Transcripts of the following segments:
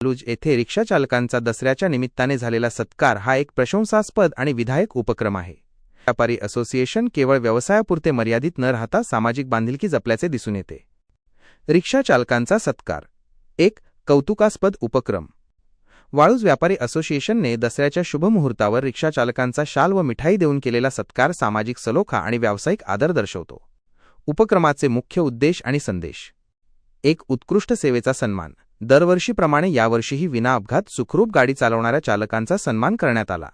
वाळूज येथे रिक्षा चालकांचा दसऱ्याच्या निमित्ताने झालेला सत्कार हा एक प्रशंसास्पद आणि विधायक उपक्रम आहे। व्यापारी असोसिएशन केवळ व्यवसायापुरते मर्यादित न राहता सामाजिक बांधिलकी जपल्याचे दिसून येते। रिक्षा चालकांचा सत्कार एक कौतुकास्पद उपक्रम। वाळूज व्यापारी असोसिएशनने दसऱ्याच्या शुभ मुहूर्तावर रिक्षा चालकांचा शाल व मिठाई देऊन केलेला सत्कार सामाजिक सलोखा आणि व्यावसायिक आदर दर्शवतो। उपक्रमाचे मुख्य उद्देश आणि संदेश। एक उत्कृष्ट सेवेचा सन्मान। दरवर्षीप्रमाणे यावर्षीही विना अपघात सुखरूप गाडी चालवणाऱ्या चालकांचा सन्मान करण्यात आला।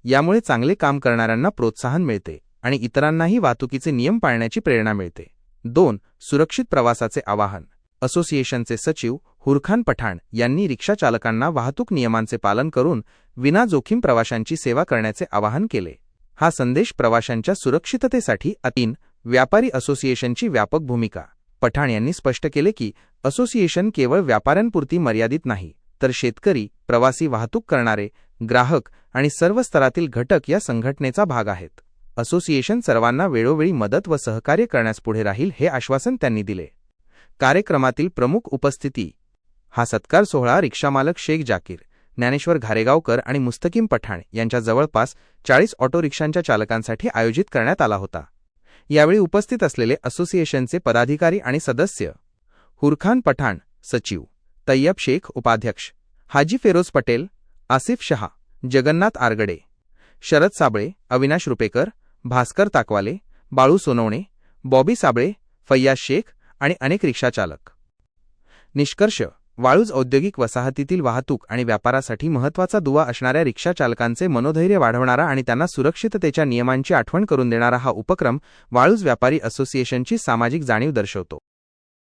यामुळे चांगले काम करणाऱ्यांना प्रोत्साहन मिळते आणि इतरांनाही वाहतुकीचे नियम पाळण्याची प्रेरणा मिळते। 2. सुरक्षित प्रवासाचे आवाहन। असोसिएशनचे सचिव हुरखान पठाण यांनी रिक्षा चालकांना वाहतूक नियमांचे पालन करून विना जोखीम प्रवाशांची सेवा करण्याचे आवाहन केले। हा संदेश प्रवाशांच्या सुरक्षिततेसाठी 3. व्यापारी असोसिएशनची व्यापक भूमिका। पठाण यांनी स्पष्ट केले की असोसिएशन केवळ व्यापाऱ्यांपुरती मर्यादित नाही, तर शेतकरी, प्रवासी वाहतूक करणारे, ग्राहक आणि सर्व स्तरातील घटक या संघटनेचा भाग आहेत। असोसिएशन सर्वांना वेळोवेळी मदत व सहकार्य करण्यास पुढे राहील हे आश्वासन त्यांनी दिले। कार्यक्रमातील प्रमुख उपस्थिती। हा सत्कार सोहळा रिक्षामालक शेख जाकीर, ज्ञानेश्वर घारेगावकर आणि मुस्तकीम पठाण यांच्या जवळपास 40 ऑटो रिक्षांच्या चालकांसाठी आयोजित करण्यात आला होता। यावेळी उपस्थित असलेले असोसिएशनचे पदाधिकारी आणि सदस्य हुरखान पठाण सचिव, तय्यब शेख उपाध्यक्ष, हाजी फेरोज पटेल, आसिफ शहा, जगन्नाथ आरगडे, शरद साबळे, अविनाश रुपेकर, भास्कर ताकवाले, बाळू सोनवणे, बॉबी साबळे, फय्याज शेख आणि अनेक रिक्षाचालक। निष्कर्ष। वाळूज औद्योगिक वसाहतीतील वाहतूक आणि व्यापारासाठी महत्त्वाचा दुवा असणाऱ्या रिक्षा चालकांचे मनोधैर्य वाढवणारा आणि त्यांना सुरक्षिततेच्या नियमांची आठवण करून देणारा हा उपक्रम वाळूज व्यापारी असोसिएशनची सामाजिक जाणीव दर्शवतो।